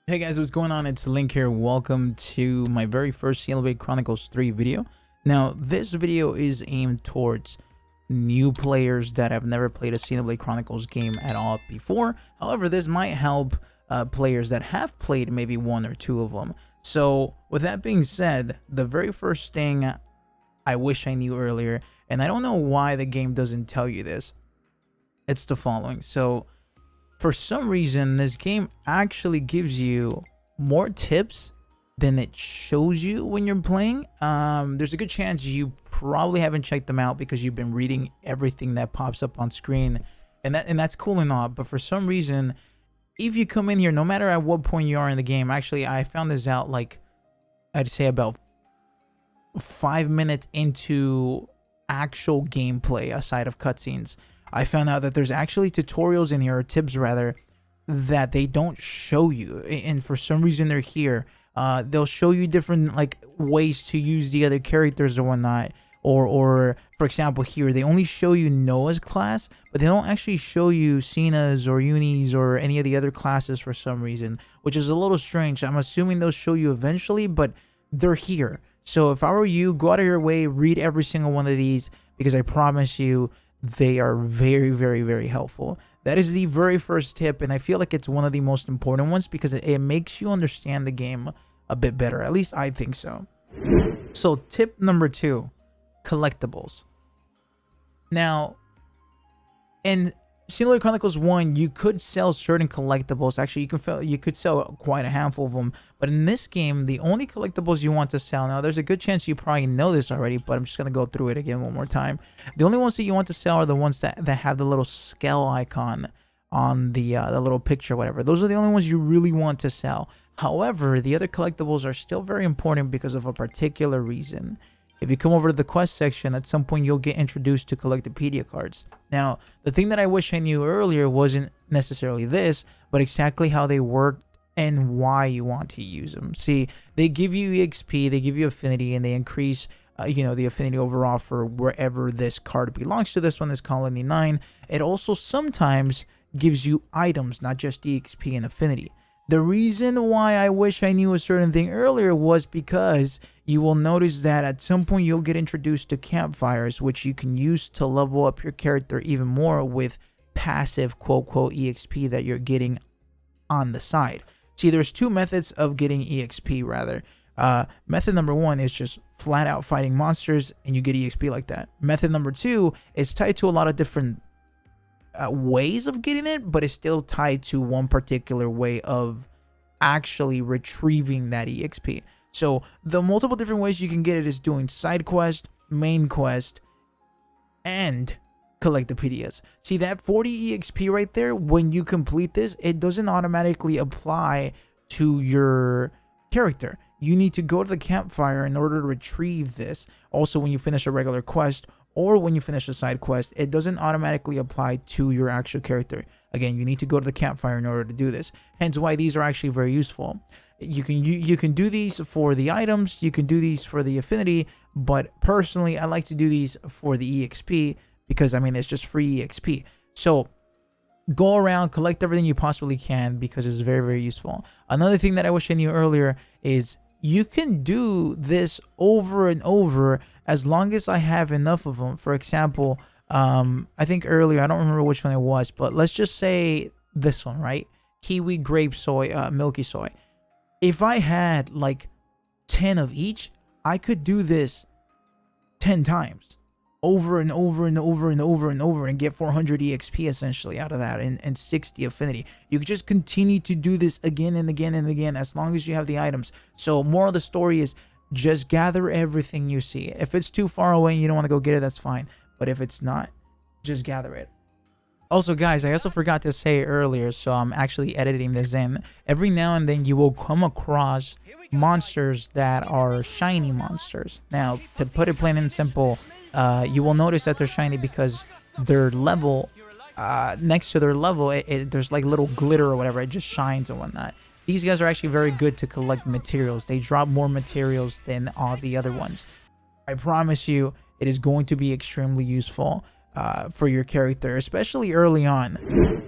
Hey guys, what's going on? It's Link here. Welcome to my very first Xenoblade Chronicles 3 video. Now, this video is aimed towards new players that have never played a Xenoblade Chronicles game at all before. However, this might help players that have played maybe one or two of them. So, with that being said, the very first thing I wish I knew earlier, and I don't know why the game doesn't tell you this, it's the following. So, for some reason, this game actually gives you more tips than it shows you when you're playing. There's a good chance you probably haven't checked them out because you've been reading everything that pops up on screen, and that's cool and all. But for some reason, if you come in here, no matter at what point you are in the game, actually, I found this out like I'd say about 5 minutes into actual gameplay, aside of cutscenes. I found out that there's actually tutorials in here, or tips rather, that they don't show you, and for some reason they're here. They'll show you different like ways to use the other characters or whatnot, or for example here they only show you Noah's class, but they don't actually show you Sina's or Uni's or any of the other classes for some reason, which is a little strange. I'm assuming they'll show you eventually, but they're here. So if I were you, go out of your way, read every single one of these, because I promise you, they are very, very, very helpful. That is the very first tip, and I feel like it's one of the most important ones because it makes you understand the game a bit better. At least I think so. So tip number 2, collectibles. Now, in Xenoblade Chronicles 1, you could sell certain collectibles. Actually, you could sell quite a handful of them. But in this game, the only collectibles you want to sell, now there's a good chance you probably know this already, but I'm just going to go through it again one more time. The only ones that you want to sell are the ones that have the little scale icon on the little picture, whatever. Those are the only ones you really want to sell. However, the other collectibles are still very important because of a particular reason. If you come over to the quest section, at some point you'll get introduced to Collectopedia cards. Now, the thing that I wish I knew earlier wasn't necessarily this, but exactly how they work and why you want to use them. See, they give you EXP, they give you affinity, and they increase the affinity overall for wherever this card belongs to. This one is Colony 9. It also sometimes gives you items, not just EXP and affinity. The reason why I wish I knew a certain thing earlier was because you will notice that at some point you'll get introduced to campfires, which you can use to level up your character even more with passive quote-quote EXP that you're getting on the side. See, there's two methods of getting EXP rather. Method number 1 is just flat out fighting monsters and you get EXP like that. Method number 2 is tied to a lot of different ways of getting it, but it's still tied to one particular way of actually retrieving that EXP. So the multiple different ways you can get it is doing side quest, main quest, and Collectopedias. See that 40 EXP right there, when you complete this, it doesn't automatically apply to your character. You need to go to the campfire in order to retrieve this. Also, when you finish a regular quest or when you finish a side quest, it doesn't automatically apply to your actual character. Again, you need to go to the campfire in order to do this. Hence why these are actually very useful. You can do these for the items, you can do these for the affinity, but personally I like to do these for the EXP because I mean it's just free EXP. So go around, collect everything you possibly can because it's very, very useful. Another thing that I wish I knew earlier is you can do this over and over as long as I have enough of them. For example, I think earlier, I don't remember which one it was, but let's just say this one, right? Kiwi, grape, soy, milky soy. If I had like 10 of each, I could do this 10 times over and over and over and over and over and get 400 EXP essentially out of that and 60 affinity. You could just continue to do this again and again and again as long as you have the items. So moral of the story is just gather everything you see. If it's too far away and you don't want to go get it, that's fine. But if it's not, just gather it. Also, guys, I also forgot to say earlier, so I'm actually editing this in. Every now and then you will come across monsters that are shiny monsters. Now, to put it plain and simple, you will notice that they're shiny because their level, next to their level, there's like little glitter or whatever. It just shines and whatnot. These guys are actually very good to collect materials. They drop more materials than all the other ones. I promise you, it is going to be extremely useful for your character, especially early on.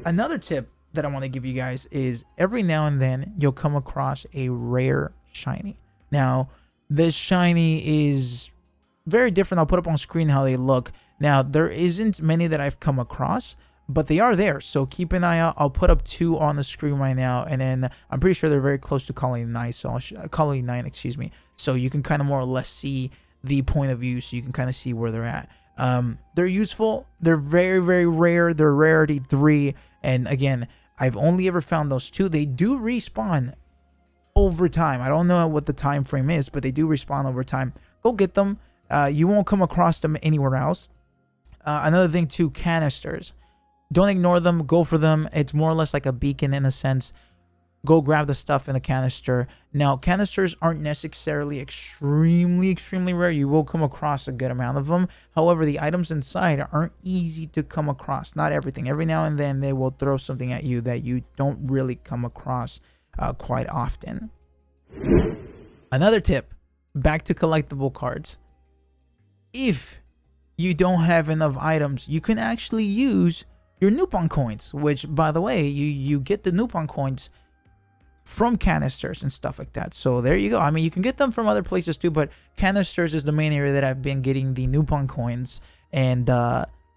Another tip that I want to give you guys is every now and then you'll come across a rare shiny. Now, this shiny is very different. I'll put up on screen how they look. Now, there isn't many that I've come across, but they are there, so keep an eye out. I'll put up 2 on the screen right now, and then I'm pretty sure they're very close to Colony 9, so Colony 9, excuse me. So you can kind of more or less see the point of view, so you can kind of see where they're at. They're useful. They're very, very rare. They're rarity 3, and again, I've only ever found those 2. They do respawn over time. I don't know what the time frame is, but they do respawn over time. Go get them. You won't come across them anywhere else. Another thing too, canisters. Don't ignore them. Go for them. It's more or less like a beacon in a sense. Go grab the stuff in the canister. Now, canisters aren't necessarily extremely rare. You will come across a good amount of them. However, the items inside aren't easy to come across. Not everything. Every now and then they will throw something at you that you don't really come across quite often. Another tip, back to collectible cards. If you don't have enough items, you can actually use your Nupon coins, which, by the way, you get the Nupon coins from canisters and stuff like that. So there you go. I mean, you can get them from other places too, but canisters is the main area that I've been getting the Nupon coins. And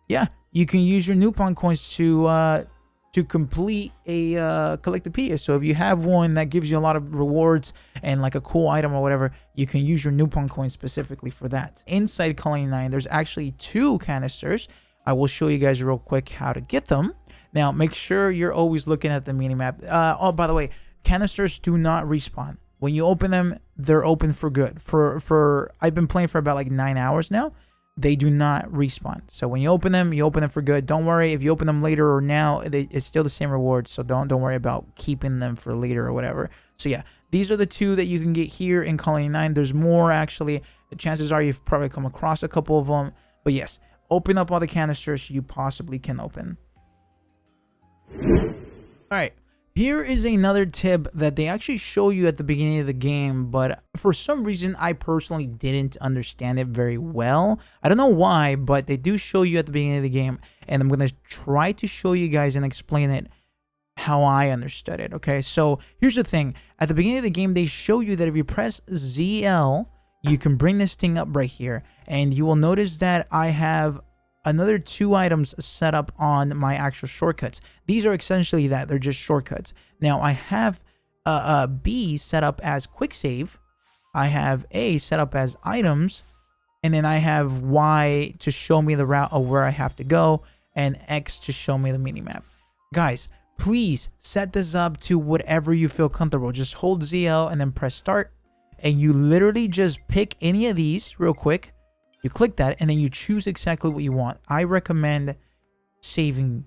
yeah, you can use your Nupon coins to complete a collectopedia. So if you have one that gives you a lot of rewards and like a cool item or whatever, you can use your Nupon coins specifically for that. Inside Colony 9, there's actually 2 canisters. I will show you guys real quick how to get them. Now, make sure you're always looking at the minimap. Oh, by the way, canisters do not respawn. When you open them, they're open for good. I've been playing for about like 9 hours now. They do not respawn. So when you open them for good. Don't worry if you open them later or now, it's still the same reward. So don't worry about keeping them for later or whatever. So yeah, these are the 2 that you can get here in Colony 9. There's more actually. The chances are you've probably come across a couple of them. But yes, open up all the canisters you possibly can open. All right. Here is another tip that they actually show you at the beginning of the game, but for some reason, I personally didn't understand it very well. I don't know why, but they do show you at the beginning of the game, and I'm going to try to show you guys and explain it how I understood it, okay? So here's the thing. At the beginning of the game, they show you that if you press ZL, you can bring this thing up right here, and you will notice that I have another 2 items set up on my actual shortcuts. These are essentially that. They're just shortcuts. Now, I have B set up as quick save. I have A set up as items. And then I have Y to show me the route of where I have to go. And X to show me the minimap. Guys, please set this up to whatever you feel comfortable. Just hold ZL and then press start. And you literally just pick any of these real quick. You click that, and then you choose exactly what you want. I recommend saving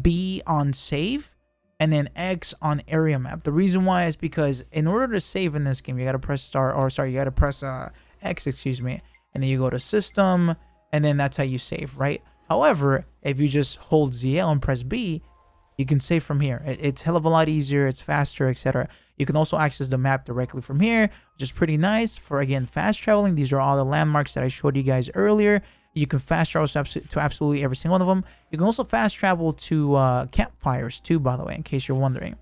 B on save, and then X on area map. The reason why is because in order to save in this game, you got to press you got to press X, excuse me, and then you go to system, and then that's how you save, right? However, if you just hold ZL and press B, you can save from here. It's hell of a lot easier, it's faster, etc. You can also access the map directly from here, which is pretty nice for, again, fast traveling. These are all the landmarks that I showed you guys earlier. You can fast travel to absolutely every single one of them. You can also fast travel to campfires too, by the way, in case you're wondering.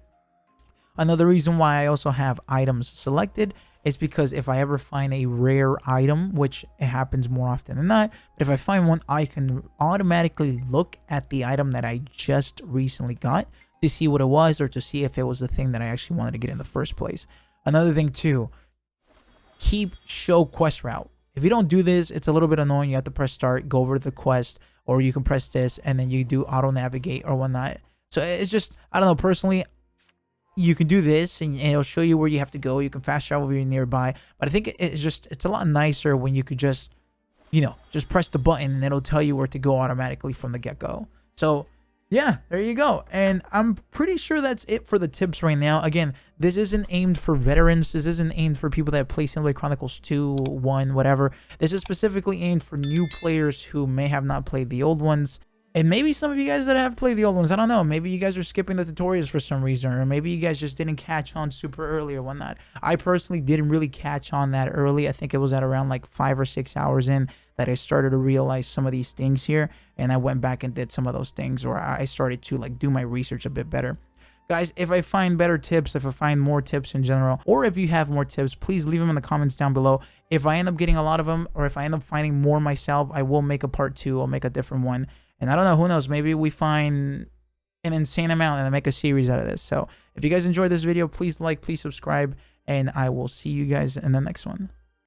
Another reason why I also have items selected is because if I ever find a rare item, which it happens more often than not, but if I find one, I can automatically look at the item that I just recently got to see what it was, or to see if it was the thing that I actually wanted to get in the first place. Another thing too, keep show quest route. If you don't do this, it's a little bit annoying. You have to press start, go over to the quest, or you can press this and then you do auto navigate or whatnot. So it's just, I don't know, personally, you can do this and it'll show you where you have to go. You can fast travel if you're nearby, but I think it's a lot nicer when you could just, you know, just press the button and it'll tell you where to go automatically from the get-go. So yeah, there you go. And I'm pretty sure that's it for the tips right now. Again, this isn't aimed for veterans. This isn't aimed for people that play Xenoblade Chronicles 2, 1, whatever. This is specifically aimed for new players who may have not played the old ones. And maybe some of you guys that have played the old ones, I don't know, maybe you guys are skipping the tutorials for some reason, or maybe you guys just didn't catch on super early or whatnot. I personally didn't really catch on that early. I think it was at around like 5 or 6 hours in that I started to realize some of these things here, and I went back and did some of those things, or I started to like do my research a bit better. Guys, if I find better tips, if I find more tips in general, or if you have more tips, please leave them in the comments down below. If I end up getting a lot of them, or if I end up finding more myself, I will make a part 2. I'll make a different one. And I don't know, who knows, maybe we find an insane amount and I make a series out of this. So if you guys enjoyed this video, please like, please subscribe, and I will see you guys in the next one.